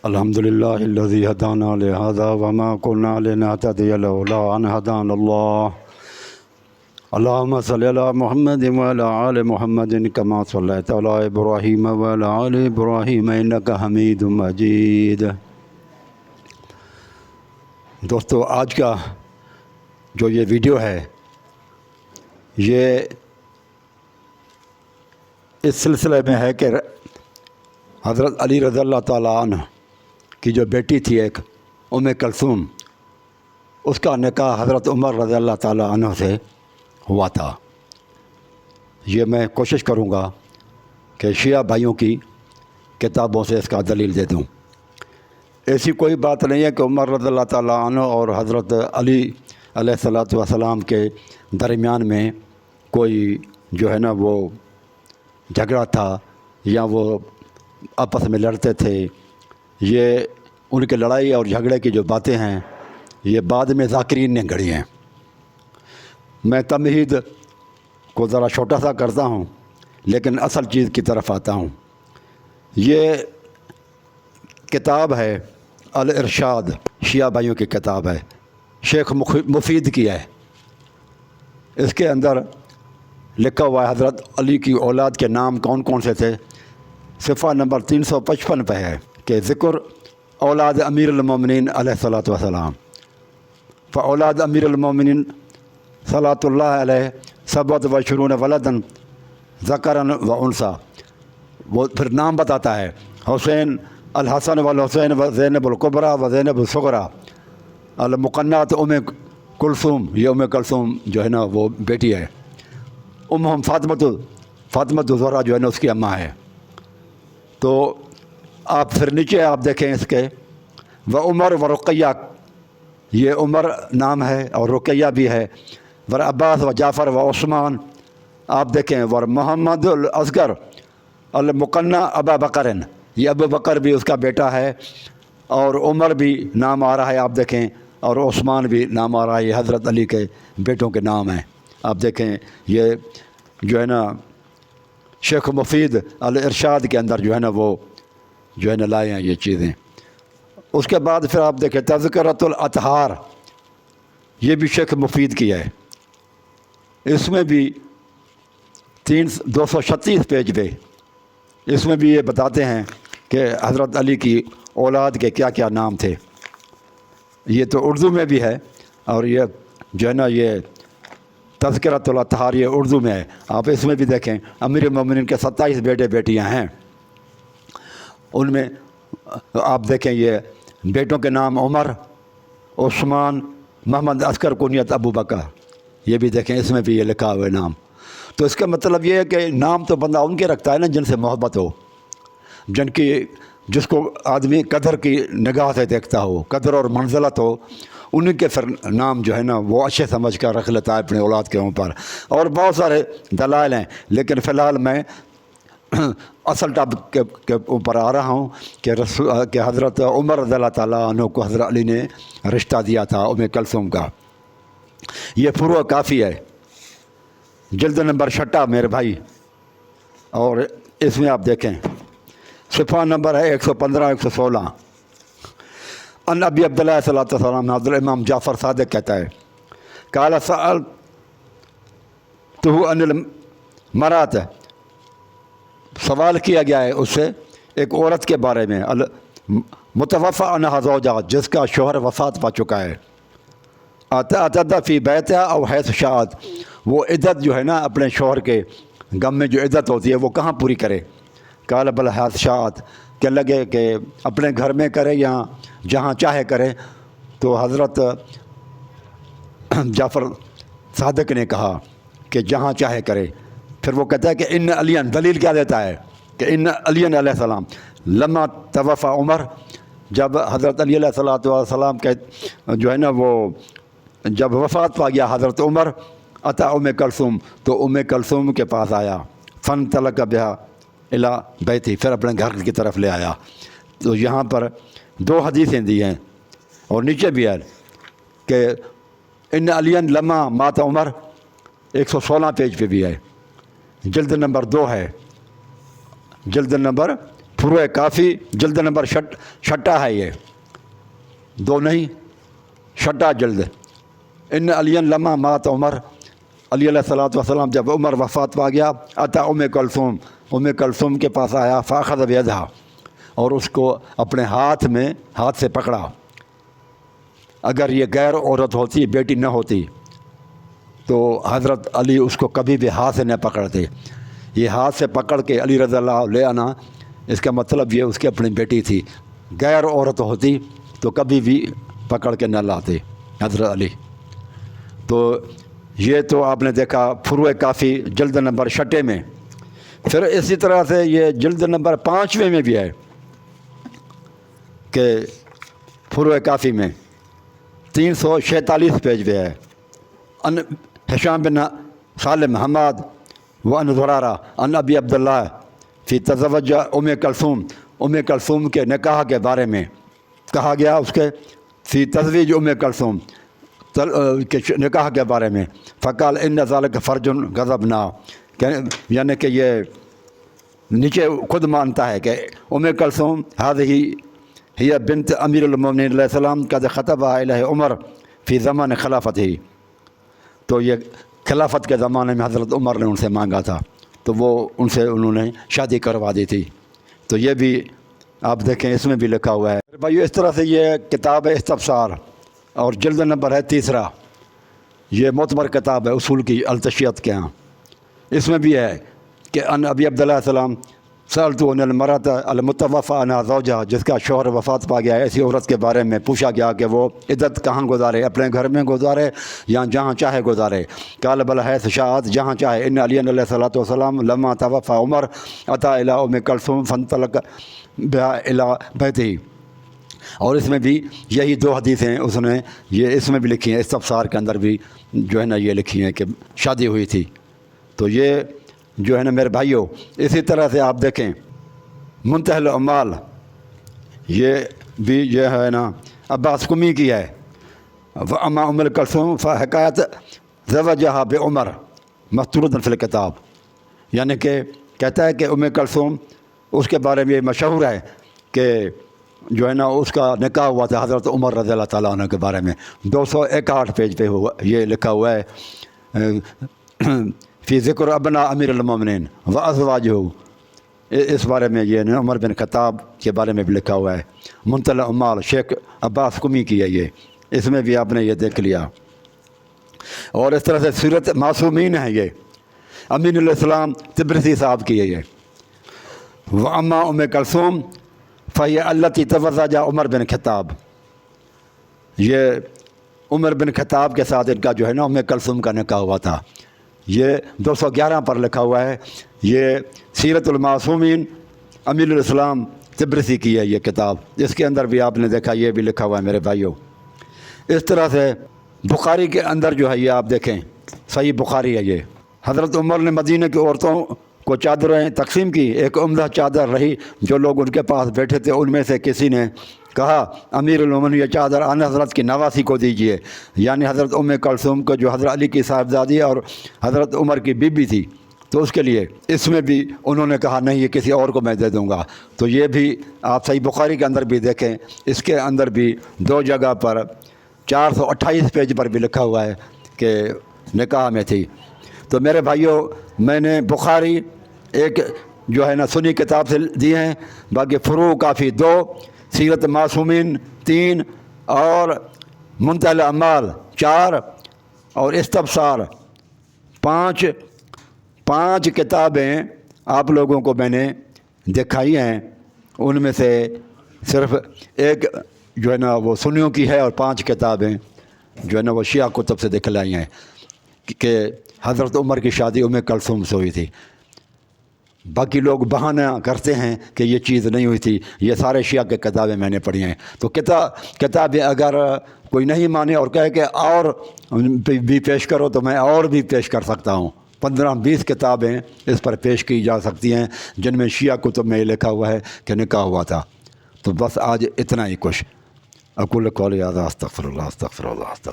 الحمدللہ الذی ہدانا لہذا وما كنا لنہتدی لولا ان ہدانا اللہ اللہم صلی علی محمد وعلی آل محمد کما صلیت علی ابراہیم وعلی آل ابراہیم انک حمید مجید۔ دوستو، آج کا جو یہ ویڈیو ہے یہ اس سلسلے میں ہے کہ حضرت علی رضی اللہ تعالیٰ عنہ کی جو بیٹی تھی ایک کلثوم، اس کا نکاح حضرت عمر رضی اللہ تعالیٰ عنہ سے ہوا تھا۔ یہ میں کوشش کروں گا کہ شیعہ بھائیوں کی کتابوں سے اس کا دلیل دے دوں۔ ایسی کوئی بات نہیں ہے کہ عمر رضی اللہ تعالیٰ عنہ اور حضرت علی علیہ السلام کے درمیان میں کوئی جو ہے نا وہ جھگڑا تھا یا وہ آپس میں لڑتے تھے۔ یہ ان کے لڑائی اور جھگڑے کی جو باتیں ہیں یہ بعد میں ذاکرین نے گھڑی ہیں۔ میں تمہید کو ذرا چھوٹا سا کرتا ہوں لیکن اصل چیز کی طرف آتا ہوں۔ یہ کتاب ہے الارشاد، شیعہ بھائیوں کی کتاب ہے، شیخ مفید کی ہے۔ اس کے اندر لکھا ہوا ہے حضرت علی کی اولاد کے نام کون کون سے تھے۔ صفحہ نمبر 355 پہ ہے کہ ذکر اولاد امیر المومنین علیہ السلام، فاولاد امیر المومنین صلاۃ اللہ علیہ 27 ولدن ذکرن و انثیٰ۔ وہ پھر نام بتاتا ہے حسین، الحسن والحسین و زینب الکبریٰ و زینب الصغریٰ، المقنات کلثوم، یہ کلثوم جو ہے نا وہ بیٹی ہے۔ فاطمۃ الزہرا جو ہے نا اس کی اماں ہے۔ تو آپ پھر نیچے آپ دیکھیں اس کے و عمر و رقیہ، یہ عمر نام ہے اور رقیہ بھی ہے، ور عباس و جعفر و عثمان، آپ دیکھیں ور محمد الاصغر المقنع ابا بکرن، یہ ابو بکر بھی اس کا بیٹا ہے اور عمر بھی نام آ رہا ہے آپ دیکھیں، اور عثمان بھی نام آ رہا ہے۔ یہ حضرت علی کے بیٹوں کے نام ہیں۔ آپ دیکھیں یہ جو ہے نا شیخ مفید الارشاد کے اندر جو ہے نا وہ جو ہے نا لائے ہیں یہ چیزیں۔ اس کے بعد پھر آپ دیکھیں تذکرۃ الاطہار، یہ بھی شیخ مفید کی ہے۔ اس میں بھی 236 پیج پہ اس میں بھی یہ بتاتے ہیں کہ حضرت علی کی اولاد کے کیا کیا نام تھے۔ یہ تو اردو میں بھی ہے اور یہ جو ہے نا یہ تذکرۃ الاطہار یہ اردو میں ہے۔ آپ اس میں بھی دیکھیں امیر المومنین کے 27 بیٹے بیٹیاں ہیں۔ ان میں آپ دیکھیں یہ بیٹوں کے نام عمر، عثمان، محمد اصغر کنیت ابو بکر، یہ بھی دیکھیں اس میں بھی یہ لکھا ہوا ہے نام۔ تو اس کا مطلب یہ ہے کہ نام تو بندہ ان کے رکھتا ہے نا جن سے محبت ہو، جس کو آدمی قدر کی نگاہ سے دیکھتا ہو، قدر اور منزلت ہو، انہیں کے پھر نام جو ہے نا وہ اچھے سمجھ کر رکھ لیتا ہے اپنے اولاد کے اوپر۔ اور بہت سارے دلائل ہیں لیکن فی الحال میں اصل ٹاپک کے اوپر آ رہا ہوں کہ حضرت عمر رضی اللہ تعالیٰ عنہ کو حضرت علی نے رشتہ دیا تھا کلثوم کا۔ یہ فروع کافی ہے، جلد نمبر 6 میرے بھائی، اور اس میں آپ دیکھیں صفحہ نمبر ہے 115-116۔ ان ابی عبداللہ صلی اللہ علیہ وسلم، حضرت امام جعفر صادق کہتا ہے قال سألتہ عن المرأة، سوال کیا گیا ہے اس سے ایک عورت کے بارے میں، متوفی عنہا زوجہا، جس کا شوہر وفات پا چکا ہے، اتعتد فی بیتہا او حیث شاءت، وہ عدت جو ہے نا اپنے شوہر کے غم میں جو عدت ہوتی ہے وہ کہاں پوری کرے۔ قال بل حیث شاءت، کہ لگے کہ اپنے گھر میں کرے یا جہاں چاہے کرے۔ تو حضرت جعفر صادق نے کہا کہ جہاں چاہے کرے۔ پھر وہ کہتا ہے کہ ان علی، دلیل کیا دیتا ہے کہ ان علی علیہ السلام لما توفی عمر، جب حضرت علی علیہ السلام کے جو ہے نا وہ جب وفات پا گیا حضرت عمر، اتا کلثوم، تو کلثوم کے پاس آیا، فانطلق بہا الی بیتی، پھر اپنے گھر کی طرف لے آیا۔ تو یہاں پر 2 حدیثیں دی ہیں اور نیچے بھی ہے کہ ان علی لما مات عمر، 116 پیج پہ بھی ہے، جلد نمبر 2 ہے، جلد نمبر فروع کافی جلد نمبر چھٹا ہے، یہ 2 نہیں، چھٹا جلد۔ ان علی لما مات عمر، علی علیہ الصلوۃ والسلام جب عمر وفات پا گیا، اتا ام کلثوم کے پاس آیا، فاخذ بیدہا، اور اس کو اپنے ہاتھ سے پکڑا۔ اگر یہ غیر عورت ہوتی، بیٹی نہ ہوتی، تو حضرت علی اس کو کبھی بھی ہاتھ سے نہ پکڑتے۔ یہ ہاتھ سے پکڑ کے علی رضی اللہ لے آنا، اس کا مطلب یہ اس کی اپنی بیٹی تھی۔ غیر عورت ہوتی تو کبھی بھی پکڑ کے نہ لاتے حضرت علی۔ تو یہ تو آپ نے دیکھا فروع کافی جلد نمبر 6 میں۔ پھر اسی طرح سے یہ جلد نمبر 5 میں بھی ہے کہ فروع کافی میں 346 پیج پہ ہے، ان ہشام بن سالم حماد و ان زرارہ ان ابی عبداللہ فی تزوج ام کلثوم کے نکاح کے بارے میں کہا گیا، اس کے فی تزویج ام کلثوم کے نکاح کے بارے میں، فقال ان ذالک فرج غضبنا، یعنی کہ یہ نیچے خود مانتا ہے کہ ام کلثوم هذه ہی بنت امیر المومنین علیہ السلام قد خطبہ الیہ عمر فی زمان خلافت ہی، تو یہ خلافت کے زمانے میں حضرت عمر نے ان سے مانگا تھا، تو وہ ان سے انہوں نے شادی کروا دی تھی۔ تو یہ بھی آپ دیکھیں اس میں بھی لکھا ہوا ہے۔ بھائیو اس طرح سے یہ کتاب استبصار اور جلد نمبر ہے 3، یہ معتبر کتاب ہے اصول کی التشیت کے ہاں۔ اس میں بھی ہے کہ ان ابی عبداللہ السلام سألت عن المرأة المتوفى عنها زوجها، جس کا شوہر وفات پا گیا ہے، ایسی عورت کے بارے میں پوچھا گیا کہ وہ عدت کہاں گزارے، اپنے گھر میں گزارے یا جہاں چاہے گزارے۔ قال بل حیث شاءت، جہاں چاہے۔ ان علی علیہ الصلوۃ والسلام لما توفى عمر اتی الی ام کلثوم فانطلق بها الی بیتہ، اور اس میں بھی یہی 2 حدیثیں اس نے یہ اس میں بھی لکھی ہیں، استبصار کے اندر بھی جو ہے نا یہ لکھی ہیں کہ شادی ہوئی تھی۔ تو یہ جو ہے نا میرے بھائیوں، اسی طرح سے آپ دیکھیں منتہی الامال، یہ بھی جو ہے نا عباس قمی کی ہے، اما ام کلثوم فحکایت زوجہا بعمر مستورۃ فی الکتاب، یعنی کہ کہتا ہے کہ ام کلثوم اس کے بارے میں یہ مشہور ہے کہ جو ہے نا اس کا نکاح ہوا تھا حضرت عمر رضی اللہ تعالیٰ عنہ کے بارے میں، 261 پیج پہ یہ لکھا ہوا ہے فی ذکر ابنا امیر المومنین و ازواجہ، اس بارے میں یہ عمر بن خطاب کے بارے میں بھی لکھا ہوا ہے۔ منتہی الامال شیخ عباس قمی کی ہے یہ، اس میں بھی آپ نے یہ دیکھ لیا۔ اور اس طرح سے سیرت معصومین ہے، یہ امین علیہ السلام تبرسی صاحب کی ہے یہ۔ واما ام کلثوم فہی التی تزوج عمر بن خطاب، یہ عمر بن خطاب کے ساتھ ان کا جو ہے نا ام کلثوم کا نکاح ہوا تھا۔ یہ 211 پر لکھا ہوا ہے، یہ سیرت المعصومین امین علیہ السلام تبرسی کی ہے یہ کتاب، اس کے اندر بھی آپ نے دیکھا یہ بھی لکھا ہوا ہے میرے بھائیوں۔ اس طرح سے بخاری کے اندر جو ہے یہ آپ دیکھیں صحیح بخاری ہے، یہ حضرت عمر نے مدینہ کی عورتوں کو چادریں تقسیم کی، ایک عمدہ چادر رہی، جو لوگ ان کے پاس بیٹھے تھے ان میں سے کسی نے کہا امیر المومنین یہ چادر ان حضرت کی نواسی کو دیجیے، یعنی حضرت ام کلثوم کو جو حضرت علی کی صاحبزادی اور حضرت عمر کی بیوی تھی، تو اس کے لیے اس میں بھی انہوں نے کہا نہیں یہ کسی اور کو میں دے دوں گا۔ تو یہ بھی آپ صحیح بخاری کے اندر بھی دیکھیں، اس کے اندر بھی 2 جگہ پر 428 پیج پر بھی لکھا ہوا ہے کہ نکاح میں تھی۔ تو میرے بھائیوں میں نے بخاری ایک جو ہے نا سنی کتاب سے دی ہیں، باقی فروع کافی 2، سیرت معصومین 3، اور منتہی الامال 4، اور استبصار 5 کتابیں آپ لوگوں کو میں نے دکھائی ہیں، ان میں سے صرف ایک جو ہے نا وہ سنیوں کی ہے، اور 5 کتابیں جو ہے نا وہ شیعہ کتب سے دکھلائی ہیں کہ حضرت عمر کی شادی ام کلثوم سے ہوئی تھی۔ باقی لوگ بہانہ کرتے ہیں کہ یہ چیز نہیں ہوئی تھی، یہ سارے شیعہ کے کتابیں میں نے پڑھی ہیں۔ تو کتابیں اگر کوئی نہیں مانے اور کہے کہ اور بھی پیش کرو تو میں اور بھی پیش کر سکتا ہوں، 15-20 کتابیں اس پر پیش کی جا سکتی ہیں جن میں شیعہ کتب میں یہ لکھا ہوا ہے کہ نکاح ہوا تھا۔ تو بس آج اتنا ہی کچھ۔ اقول قولی ھذا استغفر اللہ استغفر اللہ استغفر